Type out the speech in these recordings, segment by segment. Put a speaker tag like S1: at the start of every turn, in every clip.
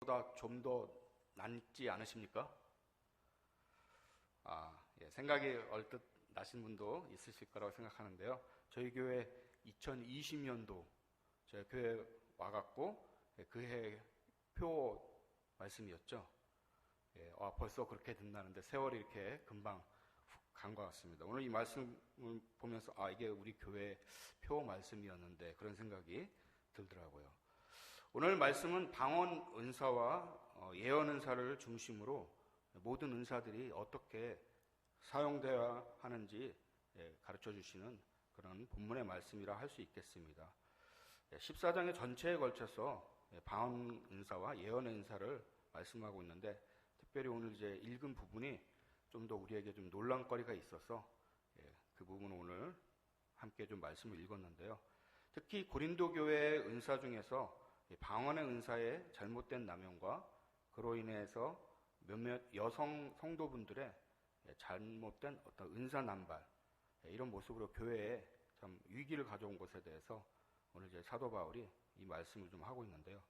S1: 교회보다 좀 더 낫지 않으십니까? 생각이 얼뜻 나신 분도 있으실 거라고 생각하는데요. 저희 교회 2020년도 저희 교회 와갖고 그해 표 말씀이었죠. 벌써 그렇게 된다는데 세월이 이렇게 금방 간 것 같습니다. 오늘 이 말씀을 보면서 이게 우리 교회 표 말씀이었는데 그런 생각이 들더라고요. 오늘 말씀은 방언 은사와 예언 은사를 중심으로 모든 은사들이 어떻게 사용되어야 하는지 가르쳐 주시는 그런 본문의 말씀이라 할 수 있겠습니다. 14장의 전체에 걸쳐서 방언 은사와 예언 은사를 말씀하고 있는데 특별히 오늘 이제 읽은 부분이 좀 더 우리에게 좀 논란거리가 있어서 그 부분을 오늘 함께 좀 말씀을 읽었는데요. 특히 고린도 교회의 은사 중에서 방언의 은사의 잘못된 남용과 그로 인해서 몇몇 여성 성도분들의 잘못된 어떤 은사 남발 이런 모습으로 교회에 참 위기를 가져온 것에 대해서 오늘 이제 사도 바울이 이 말씀을 좀 하고 있는데요.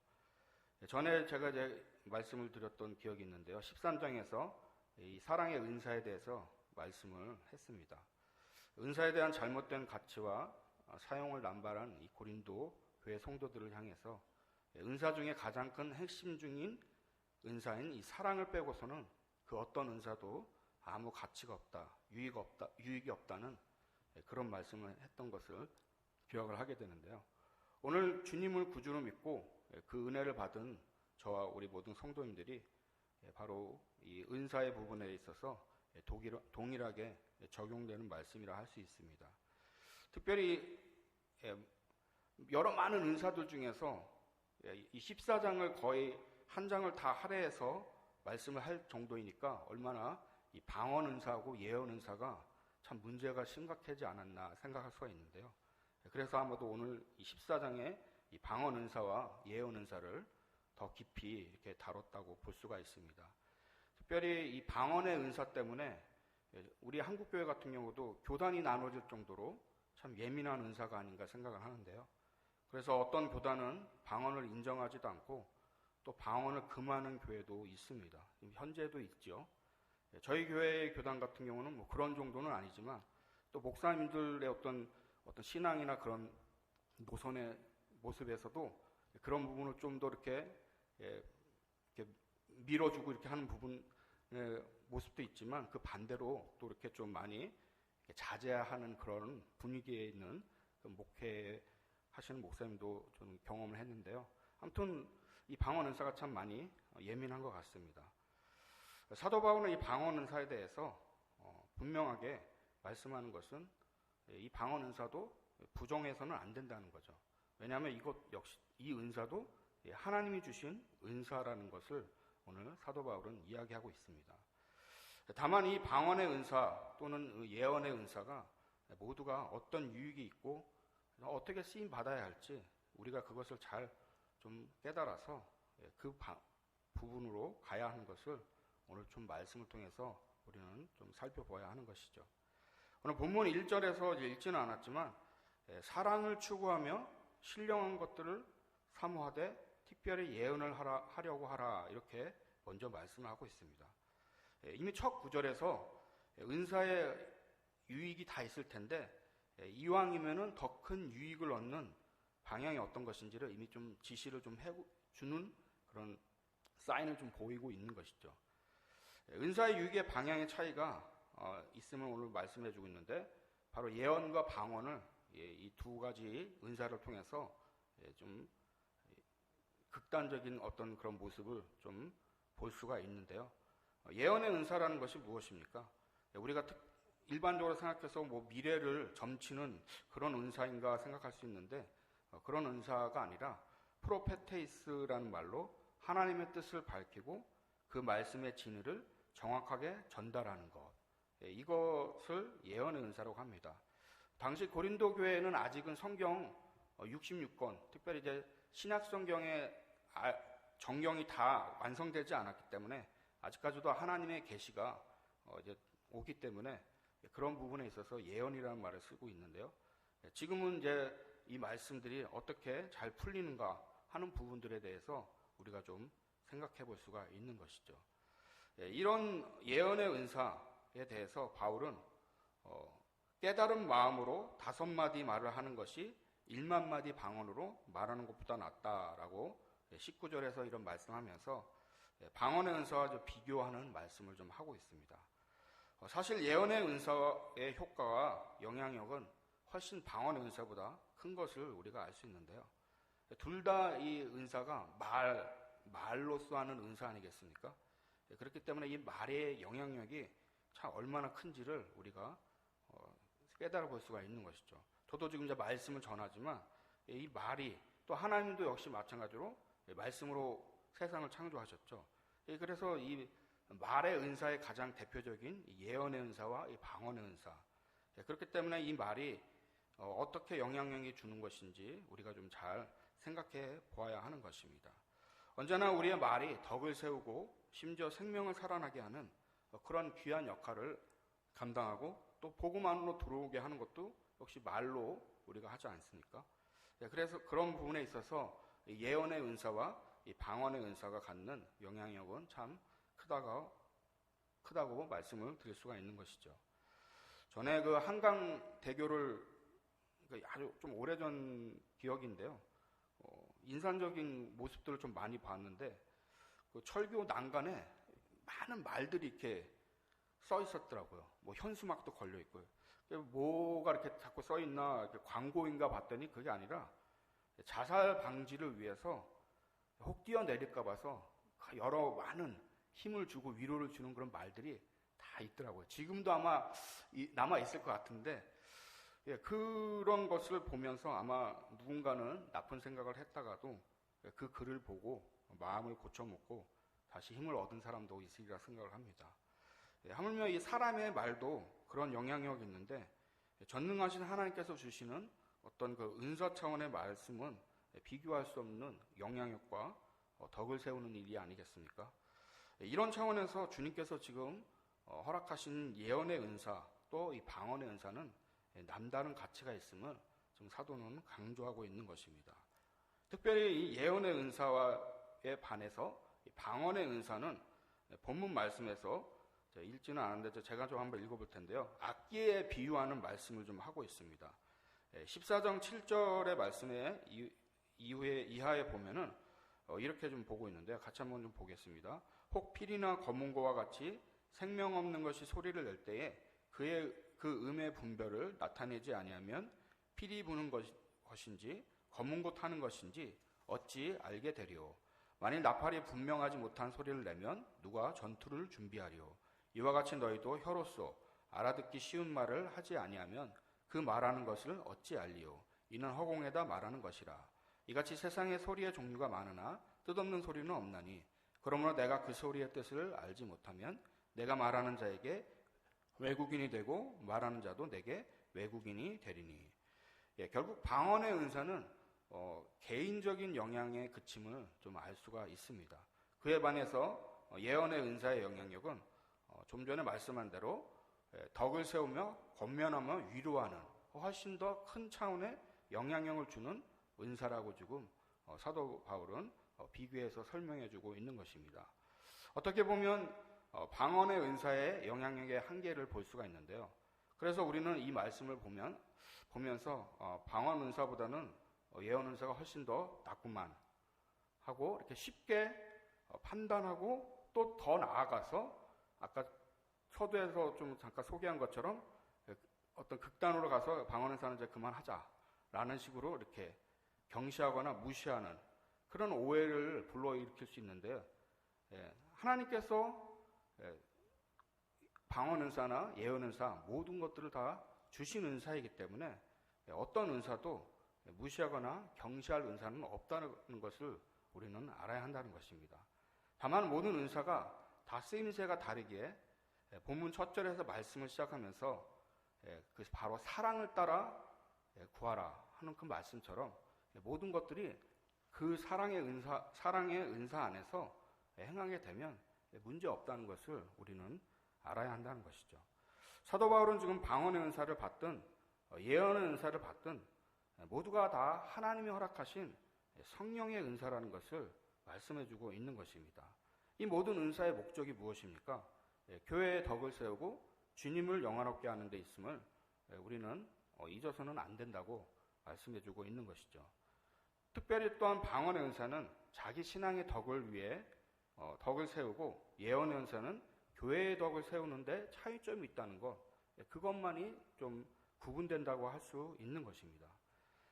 S1: 전에 제가 이제 말씀을 드렸던 기억이 있는데요. 13장에서 이 사랑의 은사에 대해서 말씀을 했습니다. 은사에 대한 잘못된 가치와 사용을 남발한 이 고린도 교회 성도들을 향해서 은사 중에 가장 큰 핵심 중인 은사인 이 사랑을 빼고서는 그 어떤 은사도 아무 가치가 없다, 유익이 없다는 그런 말씀을 했던 것을 기억을 하게 되는데요. 오늘 주님을 구주로 믿고 그 은혜를 받은 저와 우리 모든 성도님들이 바로 이 은사의 부분에 있어서 동일하게 적용되는 말씀이라 할 수 있습니다. 특별히 여러 많은 은사들 중에서 이 14장을 거의 한 장을 다 할애해서 말씀을 할 정도이니까 얼마나 이 방언 은사하고 예언 은사가 참 문제가 심각하지 않았나 생각할 수가 있는데요. 그래서 아마도 오늘 이 14장의 이 방언 은사와 예언 은사를 더 깊이 이렇게 다뤘다고 볼 수가 있습니다. 특별히 이 방언의 은사 때문에 우리 한국교회 같은 경우도 교단이 나눠질 정도로 참 예민한 은사가 아닌가 생각을 하는데요. 그래서 어떤 교단은 방언을 인정하지도 않고 또 방언을 금하는 교회도 있습니다. 현재도 있죠. 저희 교회의 교단 같은 경우는 뭐 그런 정도는 아니지만 또 목사님들의 어떤 신앙이나 그런 노선의 모습에서도 그런 부분을 좀 더 이렇게 밀어주고 이렇게 하는 부분의 모습도 있지만 그 반대로 또 이렇게 좀 많이 자제하는 그런 분위기에 있는 목회 하시는 목사님도 좀 경험을 했는데요. 아무튼 이 방언 은사가 참 많이 예민한 것 같습니다. 사도 바울은 이 방언 은사에 대해서 분명하게 말씀하는 것은 이 방언 은사도 부정해서는 안 된다는 거죠. 왜냐하면 이것 역시 이 은사도 하나님이 주신 은사라는 것을 오늘 사도 바울은 이야기하고 있습니다. 다만 이 방언의 은사 또는 예언의 은사가 모두가 어떤 유익이 있고 어떻게 쓰임 받아야 할지 우리가 그것을 잘 좀 깨달아서 그 부분으로 가야 하는 것을 오늘 좀 말씀을 통해서 우리는 좀 살펴봐야 하는 것이죠. 오늘 본문 1절에서 읽지는 않았지만 사랑을 추구하며 신령한 것들을 사모하되 특별히 예언을 하려고 하라 이렇게 먼저 말씀을 하고 있습니다. 이미 첫 구절에서 은사의 유익이 다 있을 텐데 이왕이면은 더 큰 유익을 얻는 방향이 어떤 것인지를 이미 좀 지시를 좀 해주는 그런 사인을 좀 보이고 있는 것이죠. 은사의 유익의 방향의 차이가 있음을 오늘 말씀해주고 있는데 바로 예언과 방언을 이 두 가지 은사를 통해서 좀 극단적인 어떤 그런 모습을 좀 볼 수가 있는데요. 예언의 은사라는 것이 무엇입니까? 우리가 일반적으로 생각해서 뭐 미래를 점치는 그런 은사인가 생각할 수 있는데 그런 은사가 아니라 프로페테이스라는 말로 하나님의 뜻을 밝히고 그 말씀의 진리를 정확하게 전달하는 것, 이것을 예언의 은사라고 합니다. 당시 고린도 교회에는 아직은 성경 66권, 특별히 이제 신약 성경의 정경이 다 완성되지 않았기 때문에 아직까지도 하나님의 계시가 이제 오기 때문에 그런 부분에 있어서 예언이라는 말을 쓰고 있는데요. 지금은 이제 이 말씀들이 어떻게 잘 풀리는가 하는 부분들에 대해서 우리가 좀 생각해 볼 수가 있는 것이죠. 이런 예언의 은사에 대해서 바울은 깨달은 마음으로 5마디 말을 하는 것이 1만 마디 방언으로 말하는 것보다 낫다라고 19절에서 이런 말씀하면서 방언의 은사와 비교하는 말씀을 좀 하고 있습니다. 사실 예언의 은사의 효과와 영향력은 훨씬 방언의 은사보다 큰 것을 우리가 알 수 있는데요. 둘 다 이 은사가 말로써 하는 은사 아니겠습니까? 그렇기 때문에 이 말의 영향력이 참 얼마나 큰지를 우리가 깨달아 볼 수가 있는 것이죠. 저도 지금 이제 말씀을 전하지만 이 말이 또 하나님도 역시 마찬가지로 말씀으로 세상을 창조하셨죠. 그래서 이 말의 은사의 가장 대표적인 예언의 은사와 이 방언의 은사. 그렇기 때문에 이 말이 어떻게 영향력이 주는 것인지 우리가 좀 잘 생각해 보아야 하는 것입니다. 언제나 우리의 말이 덕을 세우고 심지어 생명을 살아나게 하는 그런 귀한 역할을 감당하고 또 복음 안으로 들어오게 하는 것도 역시 말로 우리가 하지 않습니까? 그래서 그런 부분에 있어서 예언의 은사와 이 방언의 은사가 갖는 영향력은 참 크다고 말씀을 드릴 수가 있는 것이죠. 전에 그 한강대교를 아주 좀 오래전 기억인데요. 인상적인 모습들을 좀 많이 봤는데 그 철교 난간에 많은 말들이 이렇게 써 있었더라고요. 뭐 현수막도 걸려 있고요. 뭐가 이렇게 자꾸 써 있나 광고인가 봤더니 그게 아니라 자살 방지를 위해서 혹 뛰어내릴까 봐서 여러 많은 힘을 주고 위로를 주는 그런 말들이 다 있더라고요. 지금도 아마 남아 있을 것 같은데 그런 것을 보면서 아마 누군가는 나쁜 생각을 했다가도 그 글을 보고 마음을 고쳐먹고 다시 힘을 얻은 사람도 있으리라 생각을 합니다. 하물며 이 사람의 말도 그런 영향력이 있는데 전능하신 하나님께서 주시는 어떤 그 은사 차원의 말씀은 비교할 수 없는 영향력과 덕을 세우는 일이 아니겠습니까? 이런 차원에서 주님께서 지금 허락하신 예언의 은사 또 이 방언의 은사는 남다른 가치가 있음을 지금 사도는 강조하고 있는 것입니다. 특별히 이 예언의 은사에 반해서 이 방언의 은사는 본문 말씀에서 읽지는 않았는데 제가 좀 한번 읽어볼 텐데요. 악기에 비유하는 말씀을 좀 하고 있습니다. 14장 7절의 말씀에 이하에 보면은 이렇게 좀 보고 있는데요. 같이 한번 좀 보겠습니다. 혹 필이나 검은고와 같이 생명 없는 것이 소리를 낼 때에 그 음의 분별을 나타내지 아니하면 필이 부는 것인지 검은고 타는 것인지 어찌 알게 되리오. 만일 나팔이 분명하지 못한 소리를 내면 누가 전투를 준비하리오. 이와 같이 너희도 혀로서 알아듣기 쉬운 말을 하지 아니하면 그 말하는 것을 어찌 알리오. 이는 허공에다 말하는 것이라. 이같이 세상에 소리의 종류가 많으나 뜻없는 소리는 없나니 그러므로 내가 그 소리의 뜻을 알지 못하면 내가 말하는 자에게 외국인이 되고 말하는 자도 내게 외국인이 되리니. 결국 방언의 은사는 개인적인 영향의 그침을 좀 알 수가 있습니다. 그에 반해서 예언의 은사의 영향력은 좀 전에 말씀한 대로 덕을 세우며 권면하며 위로하는 훨씬 더 큰 차원의 영향력을 주는 은사라고 지금 사도 바울은 비교해서 설명해주고 있는 것입니다. 어떻게 보면 방언의 은사의 영향력의 한계를 볼 수가 있는데요. 그래서 우리는 이 말씀을 보면서 방언 은사보다는 예언 은사가 훨씬 더 낫구만 하고 이렇게 쉽게 판단하고 또 더 나아가서 아까 서두에서 좀 잠깐 소개한 것처럼 어떤 극단으로 가서 방언 은사는 이제 그만하자라는 식으로 이렇게 경시하거나 무시하는 그런 오해를 불러일으킬 수 있는데요. 하나님께서 방언 은사나 예언 은사 모든 것들을 다 주신 은사이기 때문에 어떤 은사도 무시하거나 경시할 은사는 없다는 것을 우리는 알아야 한다는 것입니다. 다만 모든 은사가 다 쓰임새가 다르기에 본문 첫 절에서 말씀을 시작하면서 그 바로 사랑을 따라 구하라 하는 그 말씀처럼 모든 것들이 그 사랑의 은사 안에서 행하게 되면 문제 없다는 것을 우리는 알아야 한다는 것이죠. 사도 바울은 지금 방언의 은사를 받든 예언의 은사를 받든 모두가 다 하나님이 허락하신 성령의 은사라는 것을 말씀해주고 있는 것입니다. 이 모든 은사의 목적이 무엇입니까? 교회의 덕을 세우고 주님을 영화롭게 하는 데 있음을 우리는 잊어서는 안 된다고 말씀해주고 있는 것이죠. 특별히 또한 방언의 은사는 자기 신앙의 덕을 위해 덕을 세우고, 예언의 은사는 교회의 덕을 세우는데 차이점이 있다는 것, 그것만이 좀 구분된다고 할 수 있는 것입니다.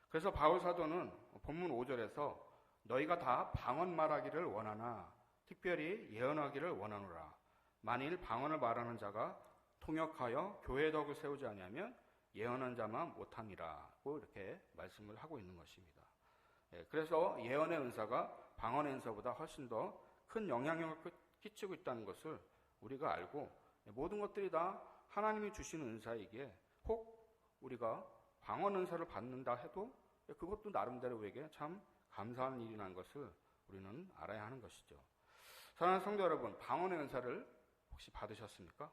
S1: 그래서 바울 사도는 본문 5절에서 너희가 다 방언 말하기를 원하나 특별히 예언하기를 원하노라. 만일 방언을 말하는 자가 통역하여 교회의 덕을 세우지 아니하면 예언한 자만 못함이라고 이렇게 말씀을 하고 있는 것입니다. 그래서 예언의 은사가 방언의 은사보다 훨씬 더 큰 영향력을 끼치고 있다는 것을 우리가 알고, 모든 것들이 다 하나님이 주시는 은사이기에 혹 우리가 방언 은사를 받는다 해도 그것도 나름대로 우리에게 참 감사한 일이라는 것을 우리는 알아야 하는 것이죠. 사랑하는 성도 여러분, 방언의 은사를 혹시 받으셨습니까?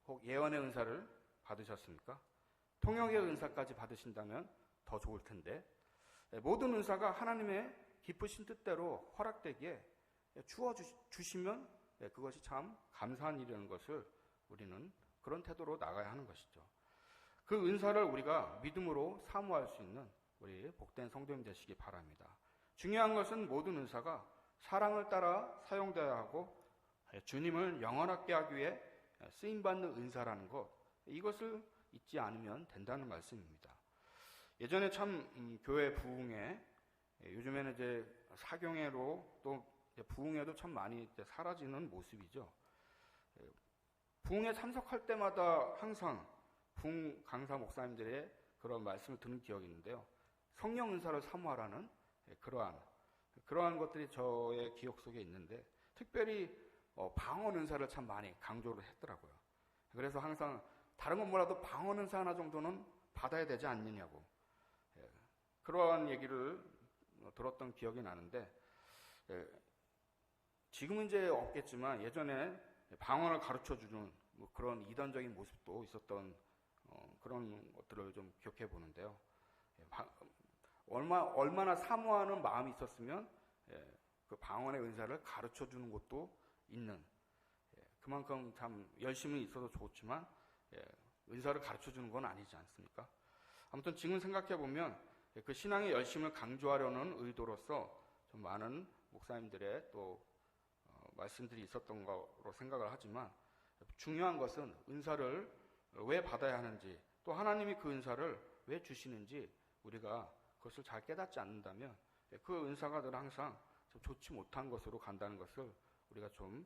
S1: 혹 예언의 은사를 받으셨습니까? 통역의 은사까지 받으신다면 더 좋을 텐데, 모든 은사가 하나님의 기쁘신 뜻대로 허락되기에 주시면 그것이 참 감사한 일이라는 것을 우리는 그런 태도로 나가야 하는 것이죠. 그 은사를 우리가 믿음으로 사모할 수 있는 우리 복된 성도님 되시기 바랍니다. 중요한 것은 모든 은사가 사랑을 따라 사용되어야 하고 주님을 영원하게 하기 위해 쓰임받는 은사라는 것, 이것을 잊지 않으면 된다는 말씀입니다. 예전에 참 교회 부흥회, 요즘에는 이제 사경회로 또 부흥회도 참 많이 사라지는 모습이죠. 부흥회 참석할 때마다 항상 부흥 강사 목사님들의 그런 말씀을 듣는 기억이 있는데요. 성령 은사를 사모하라는 그러한 것들이 저의 기억 속에 있는데, 특별히 방언 은사를 참 많이 강조를 했더라고요. 그래서 항상 다른 건 몰라도 방언 은사 하나 정도는 받아야 되지 않느냐고 그러한 얘기를 들었던 기억이 나는데, 지금은 이제 없겠지만 예전에 방언을 가르쳐주는 그런 이단적인 모습도 있었던 그런 것들을 좀 기억해 보는데요. 얼마나 사모하는 마음이 있었으면 그 방언의 은사를 가르쳐주는 것도 있는, 그만큼 참 열심히 있어도 좋지만 은사를 가르쳐주는 건 아니지 않습니까? 아무튼 지금 생각해 보면 그 신앙의 열심을 강조하려는 의도로서 좀 많은 목사님들의 또 말씀들이 있었던 거로 생각을 하지만, 중요한 것은 은사를 왜 받아야 하는지, 또 하나님이 그 은사를 왜 주시는지 우리가 그것을 잘 깨닫지 않는다면 그 은사가 늘 항상 좀 좋지 못한 것으로 간다는 것을 우리가 좀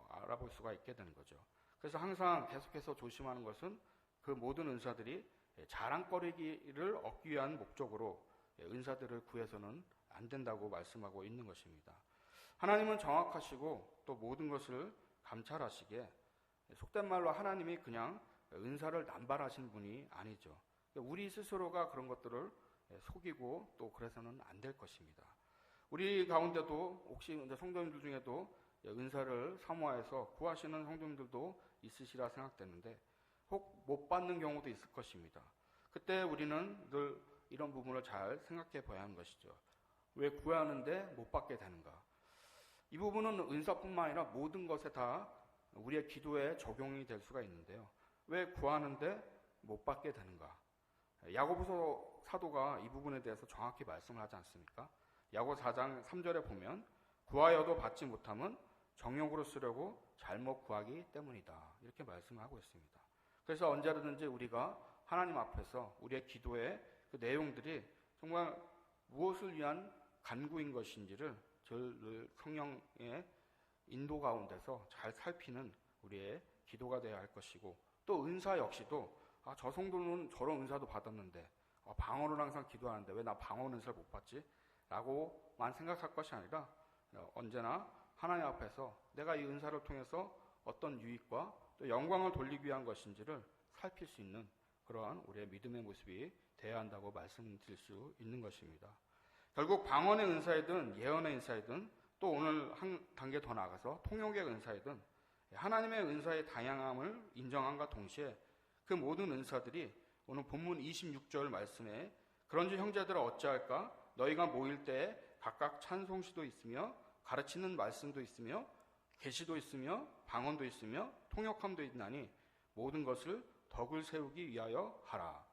S1: 알아볼 수가 있게 되는 거죠. 그래서 항상 계속해서 조심하는 것은 그 모든 은사들이 자랑거리기를 얻기 위한 목적으로 은사들을 구해서는 안 된다고 말씀하고 있는 것입니다. 하나님은 정확하시고 또 모든 것을 감찰하시기에, 속된 말로 하나님이 그냥 은사를 남발하시는 분이 아니죠. 우리 스스로가 그런 것들을 속이고 또 그래서는 안 될 것입니다. 우리 가운데도 혹시 성도님들 중에도 은사를 사모해서 구하시는 성도님들도 있으시라 생각되는데, 혹 못 받는 경우도 있을 것입니다. 그때 우리는 늘 이런 부분을 잘 생각해 봐야 하는 것이죠. 왜 구하는데 못 받게 되는가? 이 부분은 은사뿐만 아니라 모든 것에 다 우리의 기도에 적용이 될 수가 있는데요. 왜 구하는데 못 받게 되는가? 야고보서 사도가 이 부분에 대해서 정확히 말씀을 하지 않습니까? 야고 4장 3절에 보면 구하여도 받지 못함은 정욕으로 쓰려고 잘못 구하기 때문이다, 이렇게 말씀을 하고 있습니다. 그래서 언제든지 우리가 하나님 앞에서 우리의 기도의 그 내용들이 정말 무엇을 위한 간구인 것인지를 늘 성령의 인도 가운데서 잘 살피는 우리의 기도가 되어야 할 것이고, 또 은사 역시도 저 성도는 저런 은사도 받았는데 방언을 항상 기도하는데 왜 나 방언 은사를 못 받지? 라고만 생각할 것이 아니라 언제나 하나님 앞에서 내가 이 은사를 통해서 어떤 유익과 또 영광을 돌리기 위한 것인지를 살필 수 있는 그러한 우리의 믿음의 모습이 되어야 한다고 말씀드릴 수 있는 것입니다. 결국 방언의 은사이든 예언의 은사이든 또 오늘 한 단계 더 나아가서 통역의 은사이든 하나님의 은사의 다양함을 인정함과 동시에 그 모든 은사들이 오늘 본문 26절 말씀에 그런지 형제들아 어찌할까? 너희가 모일 때에 각각 찬송시도 있으며 가르치는 말씀도 있으며 계시도 있으며 방언도 있으며 통역함도 있나니 모든 것을 덕을 세우기 위하여 하라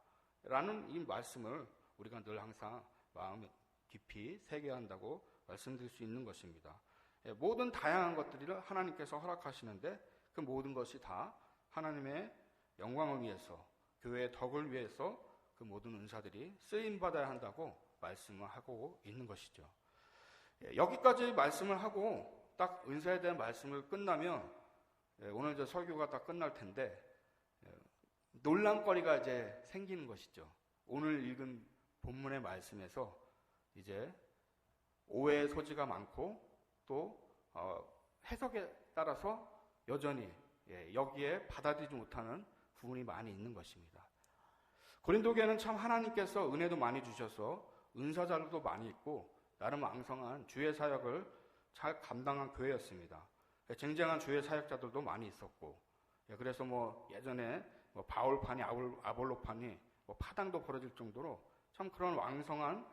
S1: 라는 이 말씀을 우리가 늘 항상 마음 깊이 새겨야 한다고 말씀드릴 수 있는 것입니다. 모든 다양한 것들을 하나님께서 허락하시는데 그 모든 것이 다 하나님의 영광을 위해서, 교회의 덕을 위해서 그 모든 은사들이 쓰임받아야 한다고 말씀을 하고 있는 것이죠. 여기까지 말씀을 하고 딱 은사에 대한 말씀을 끝나면 오늘 이제 설교가 딱 끝날 텐데 논란거리가 이제 생기는 것이죠. 오늘 읽은 본문의 말씀에서 이제 오해의 소지가 많고 또 해석에 따라서 여전히 여기에 받아들이지 못하는 부분이 많이 있는 것입니다. 고린도 교회는 참 하나님께서 은혜도 많이 주셔서 은사자들도 많이 있고 나름 왕성한 주의 사역을 잘 감당한 교회였습니다. 쟁쟁한 주의 사역자들도 많이 있었고, 그래서 예전에 바울파니 아볼로파니 파당도 벌어질 정도로 참 그런 왕성한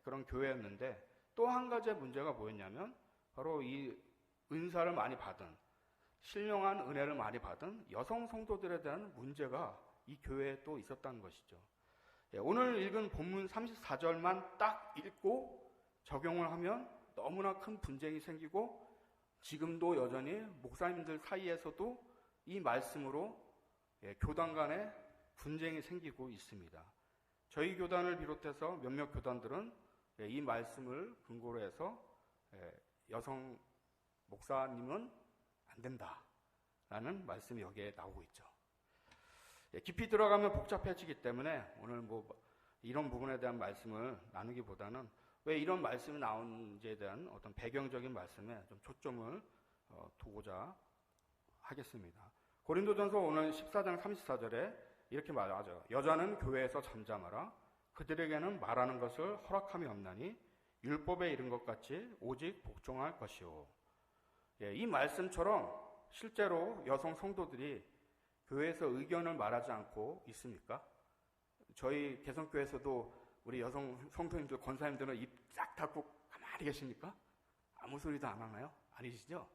S1: 그런 교회였는데, 또 한 가지의 문제가 뭐였냐면 바로 이 은사를 많이 받은, 신령한 은혜를 많이 받은 여성 성도들에 대한 문제가 이 교회에 또 있었다는 것이죠. 오늘 읽은 본문 34절만 딱 읽고 적용을 하면 너무나 큰 분쟁이 생기고 지금도 여전히 목사님들 사이에서도 이 말씀으로 교단 간에 분쟁이 생기고 있습니다. 저희 교단을 비롯해서 몇몇 교단들은 이 말씀을 근거로 해서 여성 목사님은 안 된다라는 말씀이 여기에 나오고 있죠. 깊이 들어가면 복잡해지기 때문에 오늘 이런 부분에 대한 말씀을 나누기보다는 왜 이런 말씀이 나오는지에 대한 어떤 배경적인 말씀에 좀 초점을 두고자 하겠습니다. 고린도전서 오늘 14장 34절에 이렇게 말하죠. 여자는 교회에서 잠잠하라. 그들에게는 말하는 것을 허락함이 없나니 율법에 이른 것 같이 오직 복종할 것이오. 이 말씀처럼 실제로 여성 성도들이 교회에서 의견을 말하지 않고 있습니까? 저희 개성교회에서도 우리 여성 성도님들, 권사님들은 입 싹 닫고 가만히 계십니까? 아무 소리도 안 하나요? 아니시죠?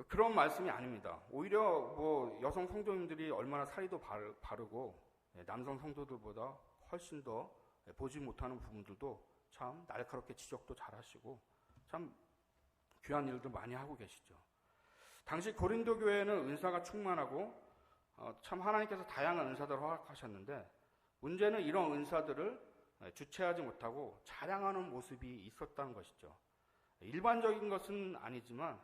S1: 그런 말씀이 아닙니다. 오히려 여성 성도님들이 얼마나 사이도 바르고 남성 성도들보다 훨씬 더 보지 못하는 부분들도 참 날카롭게 지적도 잘하시고 참 귀한 일도 많이 하고 계시죠. 당시 고린도 교회는 은사가 충만하고 참 하나님께서 다양한 은사들을 허락하셨는데 문제는 이런 은사들을 주체하지 못하고 자랑하는 모습이 있었다는 것이죠. 일반적인 것은 아니지만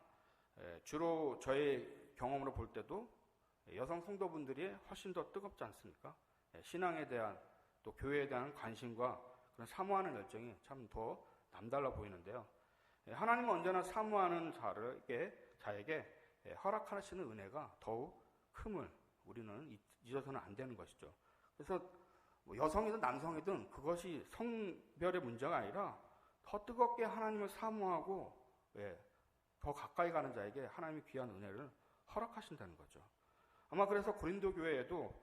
S1: 주로 저의 경험으로 볼 때도 여성 성도분들이 훨씬 더 뜨겁지 않습니까? 신앙에 대한 또 교회에 대한 관심과 그런 사모하는 열정이 참 더 남달라 보이는데요. 하나님은 언제나 사모하는 자에게 허락하시는 은혜가 더욱 큼을 우리는 잊어서는 안 되는 것이죠. 그래서 여성이든 남성이든 그것이 성별의 문제가 아니라 더 뜨겁게 하나님을 사모하고 더 가까이 가는 자에게 하나님의 귀한 은혜를 허락하신다는 거죠. 아마 그래서 고린도 교회에도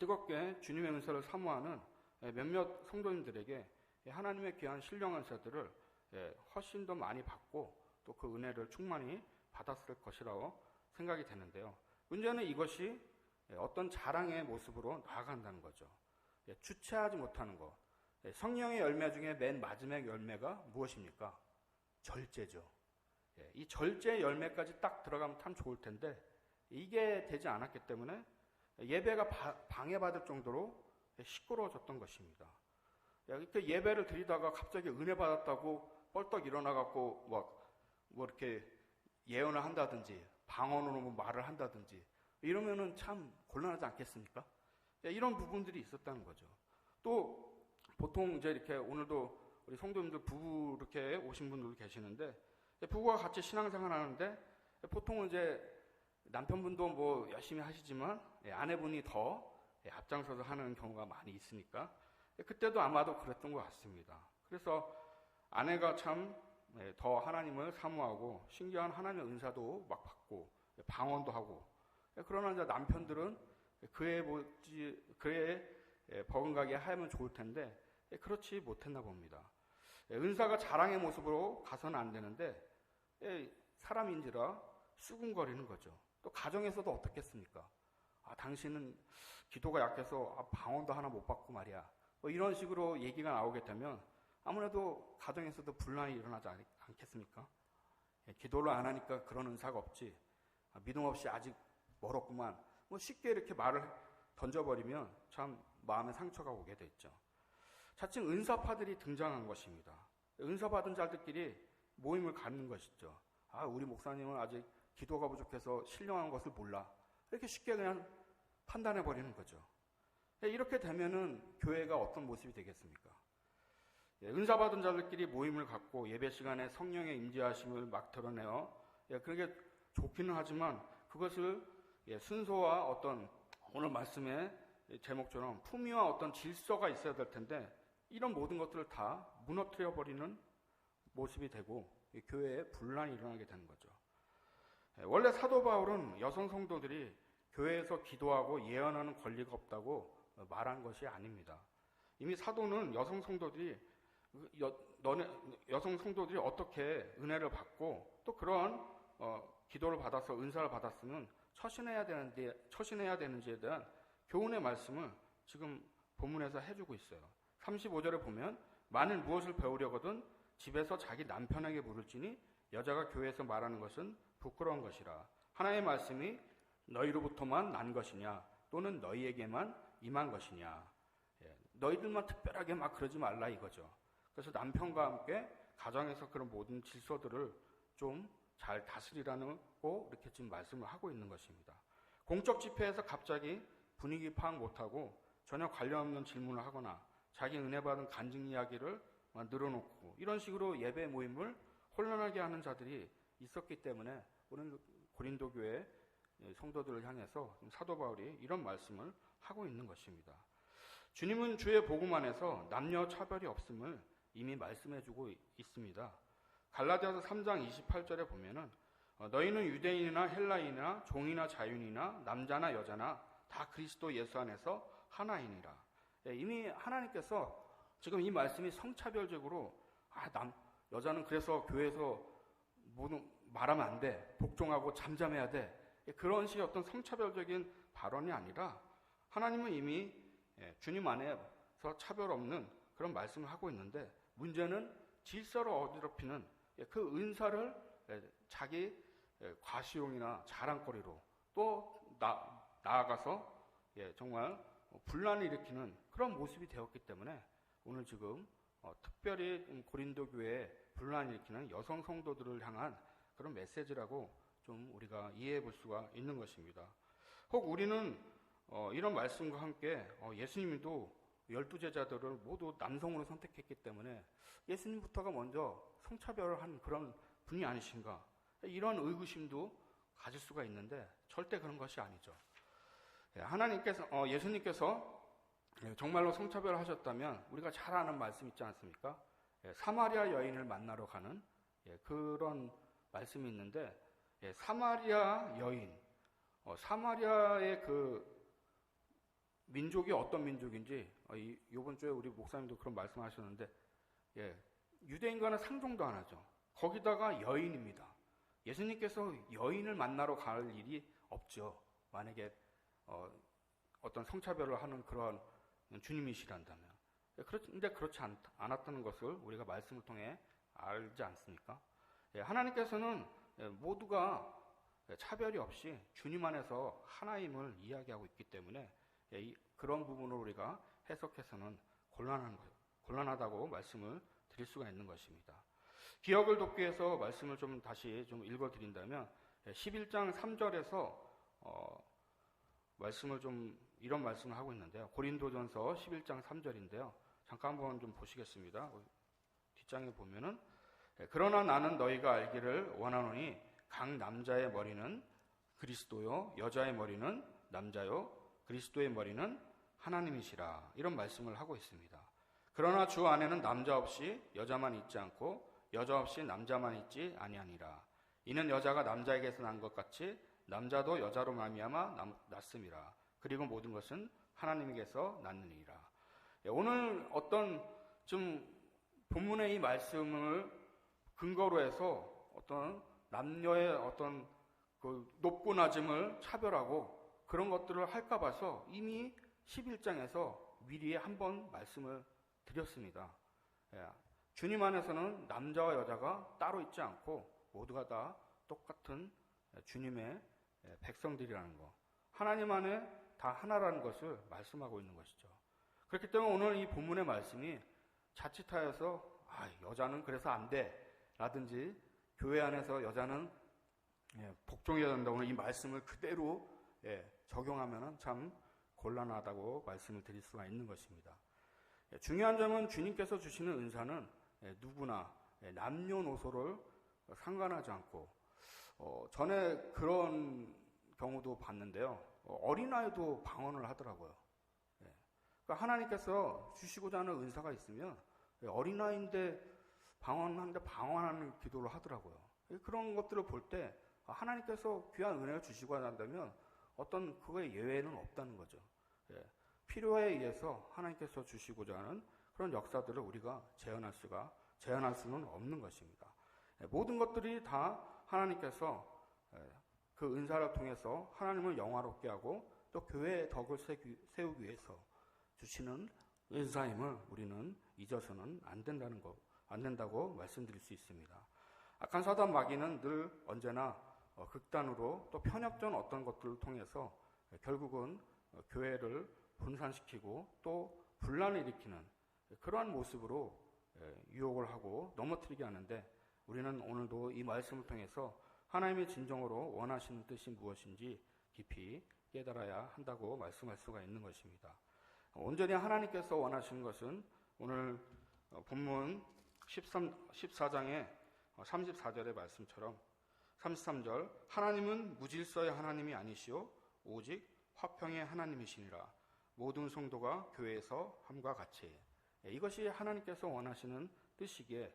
S1: 뜨겁게 주님의 은사를 사모하는 몇몇 성도님들에게 하나님의 귀한 신령한 은사들을 훨씬 더 많이 받고 또 그 은혜를 충만히 받았을 것이라고 생각이 되는데요. 문제는 이것이 어떤 자랑의 모습으로 나아간다는 거죠. 주체하지 못하는 것. 성령의 열매 중에 맨 마지막 열매가 무엇입니까? 절제죠. 이 절제 열매까지 딱 들어가면 참 좋을 텐데 이게 되지 않았기 때문에 예배가 방해받을 정도로 시끄러워졌던 것입니다. 이렇게 예배를 드리다가 갑자기 은혜 받았다고 뻘떡 일어나갖고 이렇게 예언을 한다든지 방언으로 말을 한다든지 이러면은 참 곤란하지 않겠습니까? 이런 부분들이 있었다는 거죠. 또 보통 이제 이렇게 오늘도 우리 성도님들 부부 이렇게 오신 분들도 계시는데 부부가 같이 신앙생활 하는데 보통은 이제 남편분도 열심히 하시지만 아내분이 더 앞장서서 하는 경우가 많이 있으니까 그때도 아마도 그랬던 것 같습니다. 그래서 아내가 참 더 하나님을 사모하고 신기한 하나님의 은사도 막 받고 방언도 하고 그러나 이제 남편들은 그에 버금가게 하면 좋을 텐데 그렇지 못했나 봅니다. 은사가 자랑의 모습으로 가서는 안 되는데 사람인지라 수군거리는 거죠. 또 가정에서도 어떻겠습니까? 당신은 기도가 약해서 방언도 하나 못 받고 말이야. 뭐 이런 식으로 얘기가 나오게 되면 아무래도 가정에서도 분란이 일어나지 않겠습니까? 기도를 안 하니까 그런 은사가 없지. 믿음 없이 아직 멀었구만. 뭐 쉽게 이렇게 말을 던져버리면 참 마음에 상처가 오게 됐죠. 자칭 은사파들이 등장한 것입니다. 은사 받은 자들끼리 모임을 갖는 것이죠. 우리 목사님은 아직 기도가 부족해서 신령한 것을 몰라. 이렇게 쉽게 그냥 판단해버리는 거죠. 이렇게 되면은 교회가 어떤 모습이 되겠습니까? 은사 받은 자들끼리 모임을 갖고 예배 시간에 성령의 임재하심을 막 드러내어 그게 좋기는 하지만 그것을 순서와 어떤 오늘 말씀의 제목처럼 품위와 어떤 질서가 있어야 될 텐데 이런 모든 것들을 다 무너뜨려 버리는 모습이 되고 교회에 분란이 일어나게 되는 거죠. 원래 사도 바울은 여성 성도들이 교회에서 기도하고 예언하는 권리가 없다고 말한 것이 아닙니다. 이미 사도는 여성 성도들이 어떻게 은혜를 받고 또 그런 기도를 받아서 은사를 받았으면 처신해야 되는지에 대한 교훈의 말씀을 지금 본문에서 해주고 있어요. 35절에 보면 만일 무엇을 배우려거든 집에서 자기 남편에게 물을지니 여자가 교회에서 말하는 것은 부끄러운 것이라. 하나님의 말씀이 너희로부터만 난 것이냐 또는 너희에게만 임한 것이냐. 너희들만 특별하게 막 그러지 말라 이거죠. 그래서 남편과 함께 가정에서 그런 모든 질서들을 좀 잘 다스리라고 이렇게 지금 말씀을 하고 있는 것입니다. 공적 집회에서 갑자기 분위기 파악 못하고 전혀 관련 없는 질문을 하거나 자기 은혜 받은 간증 이야기를 늘어놓고 이런 식으로 예배 모임을 혼란하게 하는 자들이 있었기 때문에 오늘 고린도 교회 성도들을 향해서 사도 바울이 이런 말씀을 하고 있는 것입니다. 주님은 주의 복음 안에서 남녀 차별이 없음을 이미 말씀해주고 있습니다. 갈라디아서 3장 28절에 보면은 너희는 유대인이나 헬라인이나 종이나 자유인이나 남자나 여자나 다 그리스도 예수 안에서 하나이니라. 이미 하나님께서 지금 이 말씀이 성차별적으로 여자는 그래서 교회에서 말하면 안 돼. 복종하고 잠잠해야 돼. 그런 식의 어떤 성차별적인 발언이 아니라 하나님은 이미 주님 안에서 차별 없는 그런 말씀을 하고 있는데 문제는 질서를 어지럽히는 그 은사를 자기 과시용이나 자랑거리로 또 나아가서 정말 분란을 일으키는 그런 모습이 되었기 때문에 오늘 지금 특별히 고린도 교회에 분란을 일으키는 여성 성도들을 향한 그런 메시지라고 좀 우리가 이해해 볼 수가 있는 것입니다. 혹 우리는 이런 말씀과 함께 예수님도 12제자들을 모두 남성으로 선택했기 때문에 예수님부터가 먼저 성차별을 한 그런 분이 아니신가 이런 의구심도 가질 수가 있는데 절대 그런 것이 아니죠. 예수님께서 정말로 성차별을 하셨다면 우리가 잘 아는 말씀 있지 않습니까? 사마리아 여인을 만나러 가는 그런 말씀이 있는데 사마리아 여인, 사마리아의 그 민족이 어떤 민족인지 이번 주에 우리 목사님도 그런 말씀하셨는데 유대인과는 상종도 안 하죠. 거기다가 여인입니다. 예수님께서 여인을 만나러 갈 일이 없죠. 만약에 어떤 성차별을 하는 그런 주님이시란다면. 그런데 그렇지 않았다는 것을 우리가 말씀을 통해 알지 않습니까? 하나님께서는 모두가 차별이 없이 주님 안에서 하나임을 이야기하고 있기 때문에 그런 부분을 우리가 해석해서는 곤란하다고 말씀을 드릴 수가 있는 것입니다. 기억을 돕기 위해서 말씀을 좀 다시 좀 읽어드린다면 11장 3절에서 말씀을 좀 이런 말씀을 하고 있는데요. 고린도전서 11장 3절인데요. 잠깐 한번 좀 보시겠습니다. 뒷장에 보면은 그러나 나는 너희가 알기를 원하노니 각 남자의 머리는 그리스도요 여자의 머리는 남자요 그리스도의 머리는 하나님이시라 이런 말씀을 하고 있습니다. 그러나 주 안에는 남자 없이 여자만 있지 않고 여자 없이 남자만 있지 아니하니라. 이는 여자가 남자에게서 난 것 같이 남자도 여자로 말미암아 났음이라. 그리고 모든 것은 하나님에게서 났느니라. 오늘 어떤 좀 본문의 이 말씀을 근거로 해서 어떤 남녀의 어떤 그 높고 낮음을 차별하고 그런 것들을 할까 봐서 이미 11장에서 미리 한번 말씀을 드렸습니다. 주님 안에서는 남자와 여자가 따로 있지 않고 모두가 다 똑같은 주님의 백성들이라는 것, 하나님 안에 다 하나라는 것을 말씀하고 있는 것이죠. 그렇기 때문에 오늘 이 본문의 말씀이 자칫하여서 여자는 그래서 안 돼 라든지 교회 안에서 여자는 복종해야 된다, 오늘 이 말씀을 그대로 적용하면 참 곤란하다고 말씀을 드릴 수가 있는 것입니다. 중요한 점은 주님께서 주시는 은사는 누구나 남녀노소를 상관하지 않고, 전에 그런 경우도 봤는데요. 어린아이도 방언을 하더라고요. 그러니까 하나님께서 주시고자 하는 은사가 있으면 어린아이인데 방언하는데 방언하는 기도를 하더라고요. 그런 것들을 볼 때 하나님께서 귀한 은혜를 주시고자 한다면 어떤 그거에 예외는 없다는 거죠. 필요에 의해서 하나님께서 주시고자 하는 그런 역사들을 우리가 제한할 수는 없는 것입니다. 모든 것들이 다 하나님께서 그 은사를 통해서 하나님을 영화롭게 하고 또 교회의 덕을 세우기 위해서 주시는 은사임을 우리는 잊어서는 안 된다고 말씀드릴 수 있습니다. 악한 사단 마귀는 늘 언제나 극단으로 또 편협된 어떤 것들을 통해서 결국은 교회를 분산시키고 또 분란을 일으키는 그러한 모습으로 유혹을 하고 넘어뜨리게 하는데, 우리는 오늘도 이 말씀을 통해서 하나님의 진정으로 원하시는 뜻이 무엇인지 깊이 깨달아야 한다고 말씀할 수가 있는 것입니다. 온전히 하나님께서 원하시는 것은 오늘 본문 14장의 34절의 말씀처럼 33절, 하나님은 무질서의 하나님이 아니시오 오직 화평의 하나님이시니라 모든 성도가 교회에서 함과 같이. 이것이 하나님께서 원하시는 뜻이기에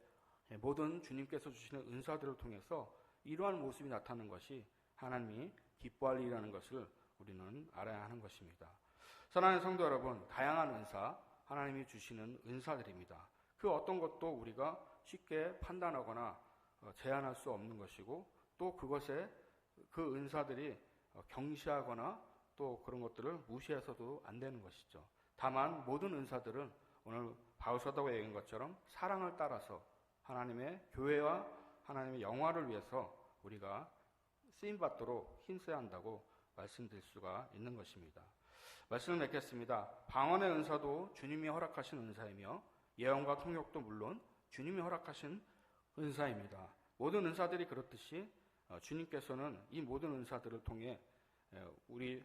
S1: 모든 주님께서 주시는 은사들을 통해서 이러한 모습이 나타나는 것이 하나님이 기뻐할 일이라는 것을 우리는 알아야 하는 것입니다. 사랑하는 성도 여러분, 다양한 은사, 하나님이 주시는 은사들입니다. 그 어떤 것도 우리가 쉽게 판단하거나 제한할 수 없는 것이고, 또 그것에 그 은사들이 경시하거나 또 그런 것들을 무시해서도 안 되는 것이죠. 다만 모든 은사들은 오늘 바울사도가 얘기한 것처럼 사랑을 따라서 하나님의 교회와 하나님의 영화를 위해서 우리가 쓰임받도록 힘써야 한다고 말씀드릴 수가 있는 것입니다. 말씀을 맺겠습니다. 방언의 은사도 주님이 허락하신 은사이며 예언과 통역도 물론 주님이 허락하신 은사입니다. 모든 은사들이 그렇듯이 주님께서는 이 모든 은사들을 통해 우리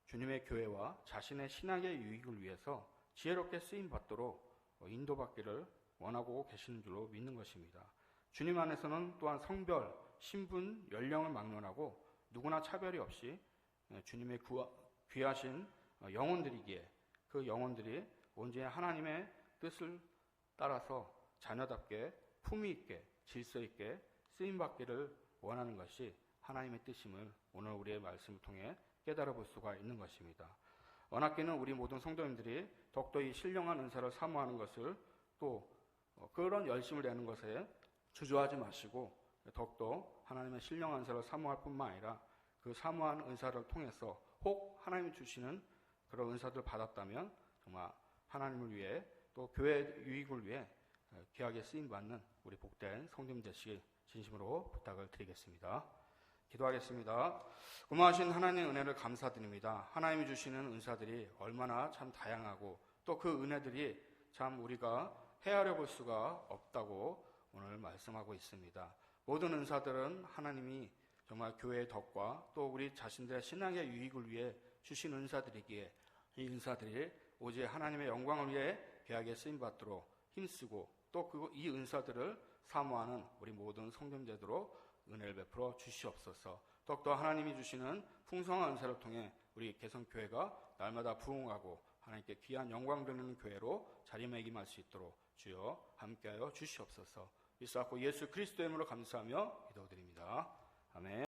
S1: 주님의 교회와 자신의 신앙의 유익을 위해서 지혜롭게 쓰임받도록 인도받기를 원하고 계시는 줄로 믿는 것입니다. 주님 안에서는 또한 성별, 신분, 연령을 막론하고 누구나 차별이 없이 주님의 귀하신 영혼들이기에 그 영혼들이 온전히 하나님의 뜻을 따라서 자녀답게 품위 있게 질서 있게 쓰임받기를 원하는 것이 하나님의 뜻임을 오늘 우리의 말씀을 통해 깨달아 볼 수가 있는 것입니다. 원하기는 우리 모든 성도님들이 더욱더 이 신령한 은사를 사모하는 것을 또 그런 열심을 내는 것에 주저하지 마시고 더욱더 하나님의 신령한 은사를 사모할 뿐만 아니라 그 사모한 은사를 통해서 혹 하나님이 주시는 그런 은사들을 받았다면 정말 하나님을 위해 또 교회의 유익을 위해 귀하게 쓰임받는 우리 복된 성도님 되시길 진심으로 부탁을 드리겠습니다. 기도하겠습니다. 고마우신 하나님의 은혜를 감사드립니다. 하나님이 주시는 은사들이 얼마나 참 다양하고 또 그 은혜들이 참 우리가 헤아려 볼 수가 없다고 오늘 말씀하고 있습니다. 모든 은사들은 하나님이 정말 교회의 덕과 또 우리 자신들의 신앙의 유익을 위해 주신 은사들이기에 이 은사들이 오직 하나님의 영광을 위해 귀하게 쓰임받도록 힘쓰고 또 이 은사들을 사모하는 우리 모든 성도님들로 은혜를 베풀어 주시옵소서. 더욱더 하나님이 주시는 풍성한 은사를 통해 우리 개성교회가 날마다 부흥하고 하나님께 귀한 영광 드리는 교회로 자리매김할 수 있도록 주여 함께하여 주시옵소서. 믿사옵고 예수 그리스도의 이름으로 감사하며 기도드립니다. 아멘.